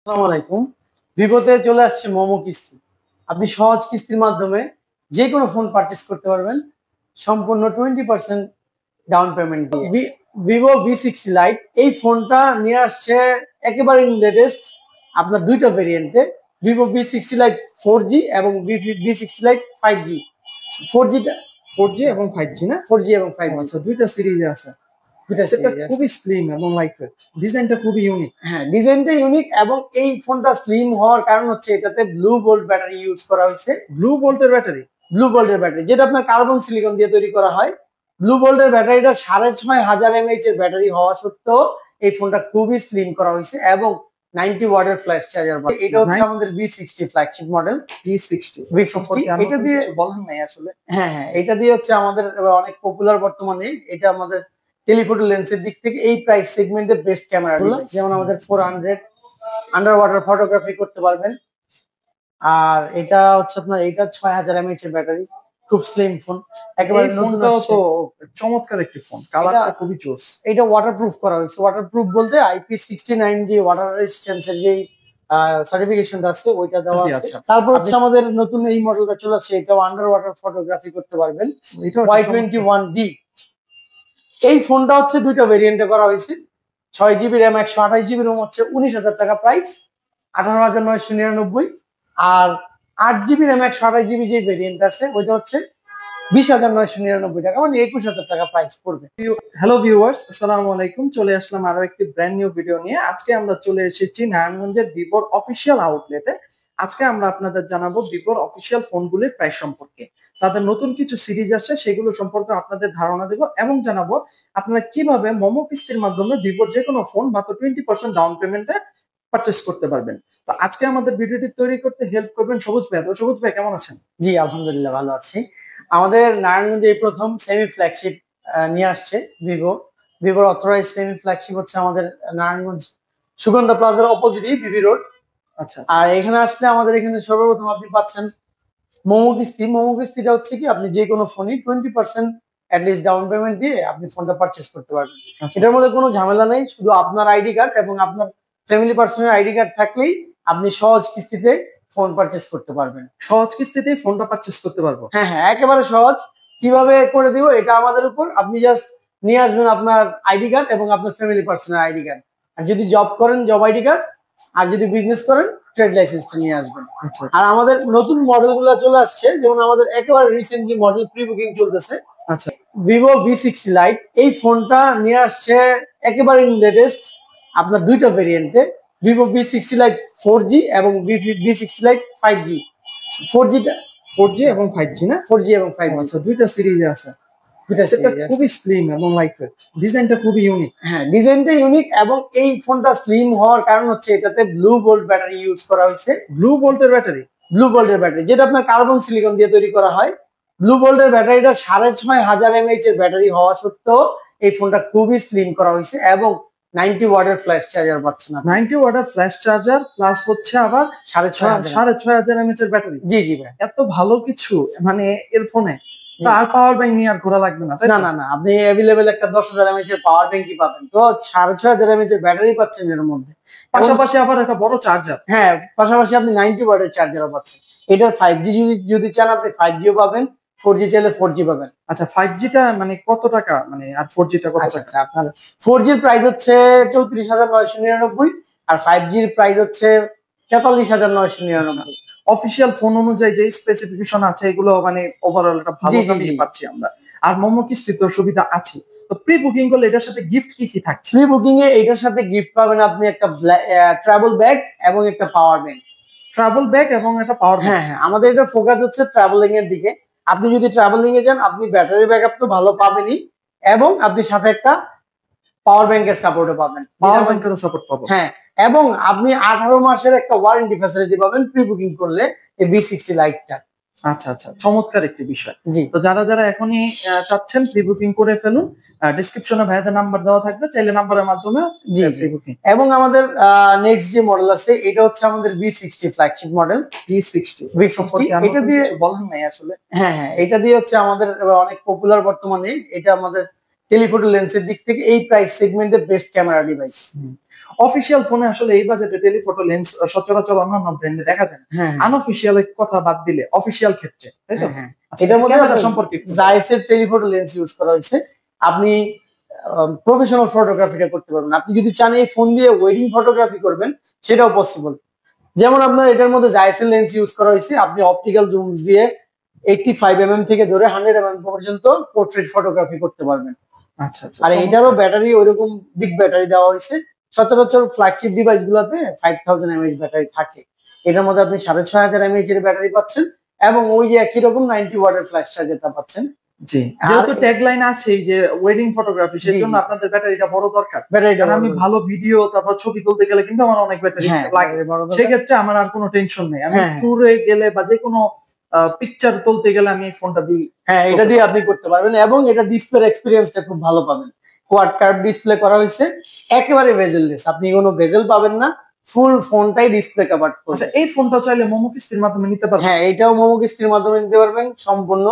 আসসালামু আলাইকুম। ভিভোতে চলে আসছে মোমো কিস্তি। আপনি সহজ কিস্তির মাধ্যমে যে কোনো ফোন পারচেজ করতে পারবেন সম্পূর্ণ 20% ডাউন পেমেন্ট দিয়ে। ভিভো V60 লাইট এই ফোনটা নিয়ে আসছে একেবারে লেটেস্ট আপনার দুইটা ভেরিয়েন্টে, ভিভো V60 লাইট 4G এবং V60 light 5G। 4G 4G এবং 5G না? 4G এবং 5G আচ্ছা, দুইটা সিরিজে আছে। সেটা খুবই স্লিম এবং লাইটওয়েট। ডিজাইনটা খুবই ইউনিক। হ্যাঁ, ডিজাইনটা ইউনিক এবং এই ফোনটা স্লিম হওয়ার কারণ হচ্ছে এটাতে ব্লু ভোল্ট ব্যাটারি ইউজ করা হয়েছে। ব্লু ভোল্টের ব্যাটারি? ব্লু ভোল্টের ব্যাটারি, যেটা আপনার কার্বন সিলিকন দিয়ে তৈরি করা হয়। ব্লু ভোল্টের ব্যাটারিটা 6500 mAh এর ব্যাটারি হওয়া সত্ত্বেও এই ফোনটা খুবই স্লিম করা হয়েছে এবং 90 ওয়াটের ফ্ল্যাশ চার্জার। এটা হচ্ছে আমাদের V60 ফ্ল্যাগশিপ মডেল। V60 এটা দিয়ে বলেন নাই আসলে। হ্যাঁ, এটা দিয়ে হচ্ছে আমাদের অনেক পপুলার বর্তমানে। এটা আমাদের টেলিফটো লেন্সের দিক থেকে এই প্রাইস সেগমেন্টে বেস্ট ক্যামেরা ডিভাইস। যেমন আমাদের 400 আন্ডার ওয়াটার ফটোগ্রাফি করতে পারবেন। আর এটা হচ্ছে আপনার 6000 mAh এর ব্যাটারি, খুব স্লিম ফোন। একেবারে ফোনটাও তো চমৎকার একটি ফোন, কালারটা খুবই জোস। এটা ওয়াটারপ্রুফ করা হয়েছে। ওয়াটারপ্রুফ বলতে IP69 যে ওয়াটার রেজিস্ট্যান্সের যে সার্টিফিকেশনটা আছে ওইটা দেওয়া আছে। তারপর হচ্ছে আমাদের নতুন এই মডেলটা চলে আসছে, এটাও আন্ডার ওয়াটার ফটোগ্রাফি করতে পারবেন। Y21D। এই ফোনটা হচ্ছে দুইটা ভেরিয়েন্টে করা হয়েছে। 6GB র্যাম 128GB রোম হচ্ছে 19,000 টাকা প্রাইস, 18,999। আর 8GB র্যাম 128GB যে ভেরিয়েন্ট আছে ওইটা হচ্ছে 20,999 টাকা, মানে 21,000 টাকা প্রাইস পড়বে। হ্যালো ভিউয়ার্স, আসসালামু আলাইকুম। চলে আসলাম আরো একটি ব্র্যান্ড নিউ ভিডিও নিয়ে। আজকে আমরা চলে এসেছি নারায়ণগঞ্জের ভিভোর অফিসিয়াল আউটলেটে। আজকে আমরা আপনাদের জানাবো ভিভোর অফিসিয়াল ফোনগুলির প্রাইস সম্পর্কে। তাদের নতুন কিছু সিরিজ আসছে সেগুলো সম্পর্কে আপনাদের ধারণা দেব এবং জানাবো আপনারা কিভাবে মোমো কিস্তির মাধ্যমে ভিভোর যে কোনো ফোন মাত্র 20% ডাউন পেমেন্টে পারচেস করতে পারবেন। তো আজকে আমাদের ভিডিওটি তৈরি করতে হেল্প করবেন সবুজ ভাই। তো সবুজ ভাই কেমন আছেন? জি আলহামদুলিল্লাহ ভালো আছি। আমাদের নারায়ণগঞ্জে এই প্রথম সেমি ফ্ল্যাগশিপ নিয়ে আসছে ভিভোর অথরাইজ সেমি ফ্ল্যাগশিপ হচ্ছে আমাদের নারায়ণগঞ্জ সুগন্ধা প্লাজার অপোজিটই বিবি রোড। আচ্ছা, আর এখানে আসলে আমাদের এখানে সর্বপ্রথম আপনি পাচ্ছেন মোমো কিস্তি। মোমো কিস্তিটা হচ্ছে কি আপনি যে কোনো ফোনই 20% অ্যাটলিস্ট ডাউন পেমেন্ট দিয়ে আপনি ফোনটা পারচেস করতে পারবেন। এটার মধ্যে কোনো ঝামেলা নেই, শুধু আপনার আইডি কার্ড এবং আপনার ফ্যামিলি পার্সনের আইডি কার্ড থাকলেই আপনি সহজ কিস্তিতে ফোন পারচেস করতে পারবেন। সহজ কিস্তিতেই ফোনটা পারচেস করতে পারবো? হ্যাঁ, একেবারে সহজ। কিভাবে করে দিব এটা আমাদের উপর। আপনি জাস্ট নিয়ে আসবেন আপনার আইডি কার্ড এবং আপনার ফ্যামিলি পার্সনের আইডি কার্ড। আর যদি জব করেন জব আইডি কার্ড, আর যদি বিজনেস করেন ট্রেড লাইসেন্সটা নিয়ে আসবেন। আর আমাদের নতুন মডেলগুলো চলে আসছে, যেমন আমাদের একেবারে রিসেন্টলি মডেল প্রি বুকিং চলতেছে। আচ্ছা, ভিভো V60 লাইট এই ফোনটা নিয়ে আসছে একেবারে লেটেস্ট আপনার দুইটা ভেরিয়েন্টে, ভিভো V60 লাইট 4G এবং V60 লাইট 5G। 4G এবং 5G না? 4G এবং 5G। আচ্ছা, দুইটা সিরিজে আছে। সেটা খুবই স্লিম এবং লাইটওয়েট। ডিজাইনটা খুবই ইউনিক। হ্যাঁ, ডিজাইনটা ইউনিক এবং এই ফোনটা স্লিম হওয়ার কারণ হচ্ছে এটাতে ব্লু ভোল্ট ব্যাটারি ইউজ করা হয়েছে। ব্লু ভোল্টের ব্যাটারি? ব্লু ভোল্টের ব্যাটারি, যেটা আপনার কার্বন সিলিকন দিয়ে তৈরি করা হয়। ব্লু ভোল্টের ব্যাটারিটা 6500 mAh এর ব্যাটারি হওয়া সত্ত্বেও এই ফোনটা খুবই স্লিম করা হয়েছে এবং 90 ওয়াটের ফ্ল্যাশ চার্জার পাচ্ছেন। 90 ওয়াটের ফ্ল্যাশ চার্জার প্লাস হচ্ছে আবার 6500 mAh এর ব্যাটারি। জি ভাই, এত ভালো কিছু মানে এর ফোনে আর পাওয়ার ব্যাংক নিয়ে আর ঘোরা লাগবে না। না, আপনি অ্যাভেলেবেল একটা 10,000 mAh এর পাওয়ার ব্যাংকই পাবেন, তো 6500 mAh এর ব্যাটারি পাচ্ছেন এর মধ্যে। পাশাপাশি আবার একটা বড় চার্জার। হ্যাঁ, পাশাপাশি আপনি 90 ওয়াটের চার্জারও পাচ্ছেন। এটার 5G যদি চান আপনি 5Gও পাবেন, 4G চাইলে 4G পাবেন। আচ্ছা, 5Gটা মানে কত টাকা, মানে আর 4Gটা কত টাকা? আপনার 4Gর প্রাইস হচ্ছে 34,999 আর 5Gর প্রাইস হচ্ছে 43,999। অফিসিয়াল ফোন অনুযায়ী যে স্পেসিফিকেশন আছে এগুলো মানে ওভারঅল একটা ভালো দামই পাচ্ছি আমরা। আর মোমো কিস্তি তো সুবিধা আছে। তো প্রি বুকিং করলে এটার সাথে গিফট কি থাকছে? প্রি বুকিং এ এটার সাথে গিফট পাবেন আপনি একটা ট্রাভেল ব্যাগ এবং একটা পাওয়ার ব্যাংক। ট্রাভেল ব্যাগ এবং একটা পাওয়ার ব্যাংক? হ্যাঁ, আমাদের এটা ফোকাস হচ্ছে ট্রাভেলিং এর দিকে। আপনি যদি ট্রাভেলিং এ যান আপনি ব্যাটারি ব্যাকআপ তো ভালো পাবেনই এবং আপনি সাথে একটা পাওয়ার ব্যাংকের সাপোর্টও পাবেন। পাওয়ার ব্যাংকেরও সাপোর্ট পাবো? হ্যাঁ, এবং আপনি 18 মাসের একটা ওয়ারেন্টি ফ্যাসিলিটি পাবেন প্রি বুকিং করলে এই V60 লাইটটা। আচ্ছা, চমৎকার একটি বিষয়। জি, তো যারা এখনই চাচ্ছেন প্রি বুকিং করে ফেলুন। ডেসক্রিপশনে ভাইদের নাম্বার দেওয়া থাকবে, চাইলে নাম্বারের মাধ্যমে প্রি বুকিং। এবং আমাদের নেক্সট যে মডেল আছে এটা হচ্ছে আমাদের V60 ফ্ল্যাগশিপ মডেল। V60 এটা দিয়ে বলেন নাই আসলে। হ্যাঁ, এটা দিয়ে হচ্ছে আমাদের অনেক পপুলার বর্তমানে। এটা আমাদের টেলিফটো লেন্সের দিক থেকে এই প্রাইস সেগমেন্টে বেস্ট ক্যামেরা ডিভাইস। অফিসিয়াল ফোনে আসলে এই বাজেটে টেলিফটো লেন্স সচরাচর অন্যান্য ব্র্যান্ডে দেখা যায় না। আনঅফিসিয়াল এর কথা বাদ দিলে অফিসিয়াল ক্ষেত্রে, তাই তো? এটার মধ্যে সম্পর্কে জাইসের টেলিফটো লেন্স ইউজ করা হয়েছে। আপনি প্রফেশনাল ফটোগ্রাফিটা করতে পারবেন। আপনি যদি চান এই ফোন দিয়ে ওয়েডিং ফটোগ্রাফি করবেন সেটাও পসিবল। যেমন আপনার এটার মধ্যে জাইসের লেন্স ইউজ করা হয়েছে, আপনি অপটিক্যাল জুম দিয়ে 85 mm থেকে ধরে 100 mm পর্যন্ত পোর্ট্রেট ফটোগ্রাফি করতে পারবেন। আচ্ছা আচ্ছা। আর এটারও ব্যাটারি ওইরকম বিগ ব্যাটারি দেওয়া হয়েছে। সচরাচর ফ্ল্যাগশিপ ডিভাইস গুলাতে 5000 mAh ব্যাটারি থাকে, এটার মধ্যে আপনি 6500 mAh এর ব্যাটারি পাচ্ছেন এবং ওই যে একই রকম 90 ওয়াটের ফ্ল্যাশ চার্জারটা পাচ্ছেন। জি, যেহেতু ট্যাগলাইন আছে যে ওয়েডিং ফটোগ্রাফি, সেজন্য আপনাদের ব্যাটারিটা বড় দরকার। কারণ আমি ভালো ভিডিও তারপর ছবি তুলতে গেলে কিন্তু আমার অনেক ব্যাটারি লাগে, সেক্ষেত্রে আমার আর কোনো টেনশন নেই। আমি ট্যুরে গেলে বা যে কোনো পিকচার তুলতে গেলে আমি এই ফোনটা দিই, এটা দিয়ে আপনি করতে পারবেন এবং এটা ডিসপ্লের এক্সপিরিয়েন্সটা খুব ভালো পাবেন। কোয়াড কার্ভ ডিসপ্লে করা হয়েছে, একেবারে বেজেললেস, আপনি কোনো বেজেল পাবেন না, ফুল ফোনটাই ডিসপ্লে কভার করছে। আচ্ছা, এই ফোনটা চাইলে মোমো কিস্তির মাধ্যমে নিতে পারবেন? হ্যাঁ, এটাও মোমো কিস্তির মাধ্যমে নিতে পারবেন। সম্পূর্ণ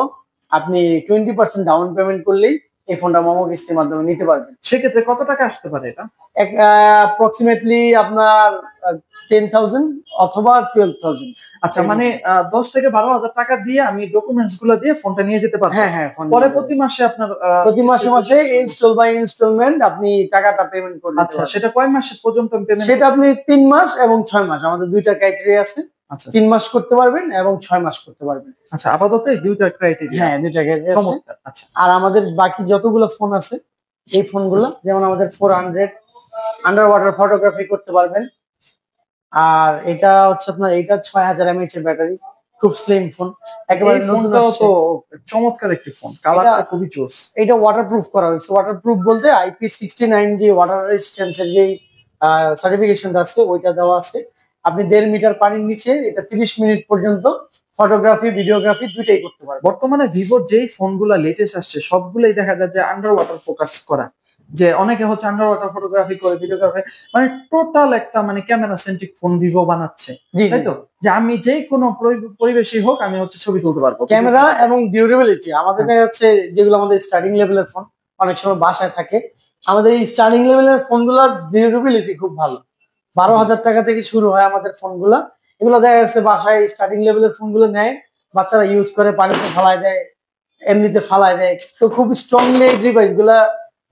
আপনি 20% ডাউন পেমেন্ট করলেই এই ফোনটা মোমো কিস্তির মাধ্যমে নিতে পারবেন। সেক্ষেত্রে কত টাকা আসতে পারে এটা? অ্যাপ্রক্সিমেটলি আপনার 10,000 অথবা 12,000। আচ্ছা, মানে 10 থেকে 12,000 টাকা দিয়ে আমি ডকুমেন্টস গুলো দিয়ে ফোনটা নিয়ে যেতে পারবো। হ্যাঁ, পরে প্রতি মাসে আপনার প্রতি মাসে ইনস্টল বাই ইনস্টলমেন্ট আপনি টাকাটা পেমেন্ট করবেন। আচ্ছা, সেটা কয় মাস পর্যন্ত পেমেন্ট? সেটা আপনি 3 মাস এবং 6 মাস, আমাদের দুইটা ক্রাইটেরিয়া আছে। আচ্ছা, 3 মাস করতে পারবেন এবং 6 মাস করতে পারবেন। আচ্ছা, আপাতত এই দুইটা ক্রাইটেরিয়া। হ্যাঁ, দুইটা ক্রাইটেরিয়া আছে। চমৎকার। আচ্ছা, আর আমাদের বাকি যতগুলো ফোন আছে এই ফোনগুলো, যেমন আমাদের 400 আন্ডার ওয়াটার ফটোগ্রাফি করতে পারবেন। আর এটা হচ্ছে আপনার, এটা 6000 mAh এর ব্যাটারি, খুব স্লিম ফোন, একেবারে নতুন। তো চমৎকার একটি ফোন, কালারটা খুবই জোস। এটা ওয়াটারপ্রুফ করা হয়েছে। ওয়াটারপ্রুফ বলতে IP69 যে ওয়াটার রেজিস্ট্যান্সের যে সার্টিফিকেশনটা আছে ওইটা দেওয়া আছে। আপনি 1.5 মিটার পানির নিচে এটা 30 মিনিট পর্যন্ত ফটোগ্রাফি ভিডিওগ্রাফি দুইটাই করতে পারবেন। বর্তমানে ভিভোর যেই ফোনগুলো লেটেস্ট আসছে সবগুলোই দেখা যায় যে আন্ডার ওয়াটার ফোকাস করা, যে অনেকে হচ্ছে আন্ডার ওয়াটার ফটোগ্রাফি করে, ভিডিওগ্রাফি, মানে টোটাল একটা মানে ক্যামেরা সেন্ট্রিক ফোন ভিভো বানাচ্ছে, তাই তো? যে আমি যে কোনো পরিবেশই হোক আমি হচ্ছে ছবি তুলতে পারবো। ক্যামেরা এবং ডিউরেবিলিটি আমাদের হচ্ছে যেগুলো আমাদের স্টার্টিং লেভেলের ফোন অনেক সময় বাসায় থাকে, আমাদের এই স্টার্টিং লেভেলের ফোনগুলোর ডিউরেবিলিটি খুব ভালো। 12,000 টাকা থেকে শুরু হয় আমাদের ফোনগুলা। এগুলো দেখা যাচ্ছে বাসায় স্টার্টিং লেভেলের ফোনগুলো নেয়, বাচ্চারা ইউজ করে, পানিতে ফালায় দেয়, এমনিতে ফালায় দেয়। তো খুব স্ট্রংলি এই ডিভাইস গুলা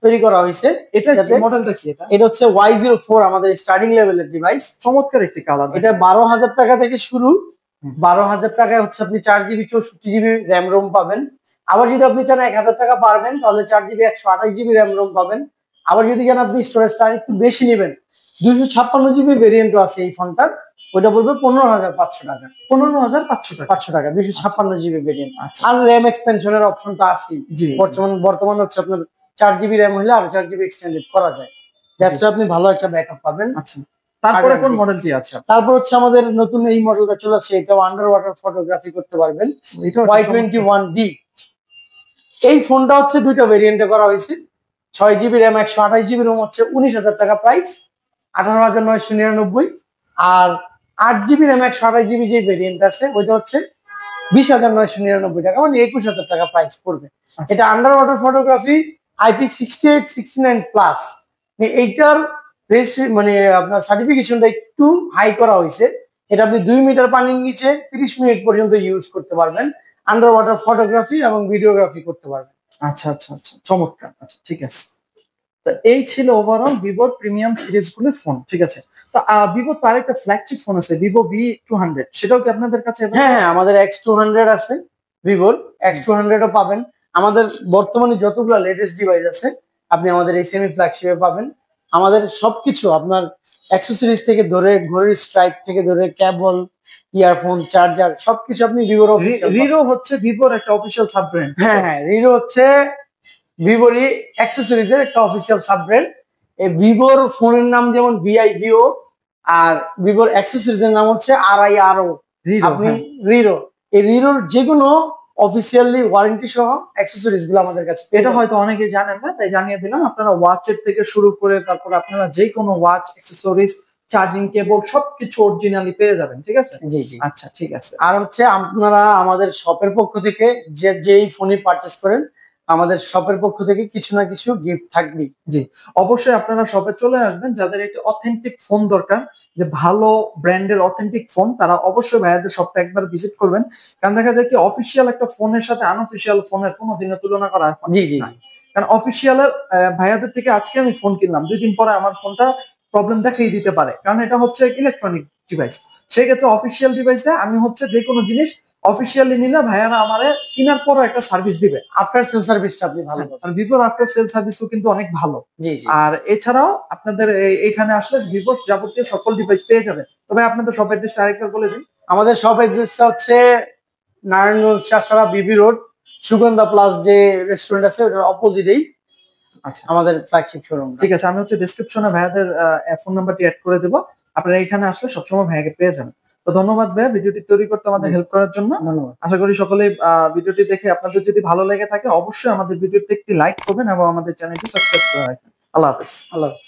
তৈরি করা হয়েছে। এটা মডেলটা কি? এটা হচ্ছে Y04 আমাদের স্টার্টিং লেভেলের ডিভাইস। চমৎকার একটি কালার। এটা 12,000 টাকা থেকে শুরু। 12,000 টাকায় হচ্ছে আপনি 4GB 64GB র্যাম রোম পাবেন। আবার যদি আপনি চান 1,000 টাকা পারবেন তাহলে 4GB 128GB র্যাম রোম পাবেন। আবার যদি চান আপনি স্টোরেজটা একটু বেশি নেবেন, 256GB ভেরিয়েন্টও আছে এই ফোনটার, ওটা পড়বে 15,500 টাকা। 15,500 টাকা 256GB ভেরিয়েন্ট। আর র্যাম এক্সপেনশনের অপশনটা আছে। বর্তমান হচ্ছে আপনার 4GB র্যাম হলে আর 4GB এক্সটেন্ডেড করা যায়। দ্যাটস আপনি ভালো একটা ব্যাকআপ পাবেন। আচ্ছা, তারপরে কোন মডেলটি আছে? তারপর হচ্ছে আমাদের নতুন এই মডেলটা চলে আসছে, এটাও আন্ডার ওয়াটার ফটোগ্রাফি করতে পারবেন, Y21D। এই ফোনটা হচ্ছে দুইটা ভেরিয়েন্টে করা হয়েছে। 6GB র্যাম 128GB রোম হচ্ছে 19,000 টাকা প্রাইস, 18,999। আর 8GB র্যাম 128GB যে ভেরিয়েন্ট আছে ওইটা হচ্ছে 20,999 টাকা, মানে 21,000 টাকা প্রাইস পড়বে। এটা under water photography IP68 69 plus. এইটার মানে আপনার সার্টিফিকেশনটা একটু হাই করা হয়েছে। এটা আপনি 2 মিটার পানির নিচে 30 মিনিট পর্যন্ত ইউজ করতে পারবেন, আন্ডার ওয়াটার ফটোগ্রাফি এবং ভিডিওগ্রাফি করতে পারবেন। আচ্ছা আচ্ছা আচ্ছা, চমৎকার। আচ্ছা, ঠিক আছে। তো এই ছিল ওভারঅল ভিভোর প্রিমিয়াম সিরিজগুলোর ফোন, ঠিক আছে? তো ভিভোর তো আরেকটা ফ্ল্যাগশিপ ফোন আছে, ভিভো V200, সেটাও কি আপনাদের কাছে? হ্যাঁ, আমাদের X200 আছে, ভিভোর X200ও পাবেন। আমাদের বর্তমানে যতগুলো লেটেস্ট ডিভাইস আছে আপনি আমাদের এই সেমি ফ্ল্যাগশিপে পাবেন। আমাদের সবকিছু আপনার অ্যাক্সেসরিজ থেকে ধরে, ঘড়ির স্ট্রাইপ থেকে ধরে, কেবল, ইয়ারফোন, চার্জার সবকিছু আপনি ভিভোর অফিসিয়াল। রিরো হচ্ছে ভিভোর একটা অফিসিয়াল সাব ব্র্যান্ড। হ্যাঁ, রিরো হচ্ছে ভিভোরই অ্যাক্সেসরিজের একটা অফিসিয়াল সাব ব্র্যান্ড। এই ভিভোর ফোনের নাম যেমন VIVO, আর ভিভোর অ্যাক্সেসরিজের নাম হচ্ছে RIRO। আপনি রিরো, এই রিরোর যে কোনো অফিসিয়ালি ওয়ারেন্টি সহ অ্যাক্সেসরিজ গুলো আমাদের কাছে। এটা হয়তো অনেকে জানেন না, তাই জানিয়ে দিলাম। আপনারা ওয়াচের থেকে শুরু করে তারপর আপনারা যে কোনো ওয়াচ অ্যাক্সেসরিজ, চার্জিং কেবল সবকিছু অরিজিনালি পেয়ে যাবেন, ঠিক আছে? জি জি, আচ্ছা, ঠিক আছে। আর হচ্ছে আপনারা আমাদের শপের পক্ষ থেকে যেই ফোনই পারচেস করেন আমাদের শপের পক্ষ থেকে কিছু না কিছু গিফট থাকবেই। জি, অবশ্যই আপনারা শপে চলে আসবেন। যাদের একটি অথেন্টিক ফোন দরকার, যে ভালো ব্র্যান্ডের অথেন্টিক ফোন, তারা অবশ্যই ভাইয়াদের শপটা একবার ভিজিট করবেন। কারণ দেখা যায় কি অফিসিয়াল একটা ফোনের সাথে আনঅফিসিয়াল ফোনের কোনোদিনও তুলনা করা হয় জি, জি। না। কারণ অফিসিয়ালের ভাইয়াদের থেকে আজকে আমি ফোন কিনলাম, ২ দিন পরে আমার ফোনটা প্রবলেম দেখাই দিতে পারে। কারণ এটা হচ্ছে ইলেকট্রনিক ডিভাইস। সেক্ষেত্রে অফিসিয়াল ডিভাইসে আমি হচ্ছে যেকোনো জিনিস অফিসিয়ালি নিলে ভাইয়ারা আমারে কেনার পরও একটা সার্ভিস দিবে। আফটার সেল সার্ভিসটা আপনি ভালো পাবেন। আর ভিভোর আফটার সেল সার্ভিসও কিন্তু অনেক ভালো। জি, জি। আর এছাড়াও আপনাদের এখানে আসলে ভিভোর যাবতীয় সকল ডিভাইস পেয়ে যাবেন। তবে আপনাদের শপ অ্যাড্রেসটা আরেকবার বলে দিন। আমাদের শপ অ্যাড্রেসটা হচ্ছে নারায়ণগঞ্জ চাষারা বিবি রোড, সুগন্ধা প্লাস যে রেস্টুরেন্ট আছে ওটার অপোজিটেই আচ্ছা, আমাদের ফ্ল্যাগশিপ শোরুম। ঠিক আছে। আমি হচ্ছে ডেসক্রিপশনে ভাইয়াদের ফোন নাম্বারটি এড করে দেব। আপনারা এখানে আসলে সবসময় ভাইয়াকে পেয়ে যাবেন। তো ধন্যবাদ ভাইয়া ভিডিওটি তৈরি করতে আমাদের হেল্প করার জন্য। ধন্যবাদ। আশা করি সকলেই ভিডিওটি দেখে আপনাদের যদি ভালো লেগে থাকে অবশ্যই আমাদের ভিডিওতে একটি লাইক করবেন এবং আমাদের চ্যানেলটি সাবস্ক্রাইব করে রাখবেন। আল্লাহ হাফেজ। আল্লাহ হাফেজ।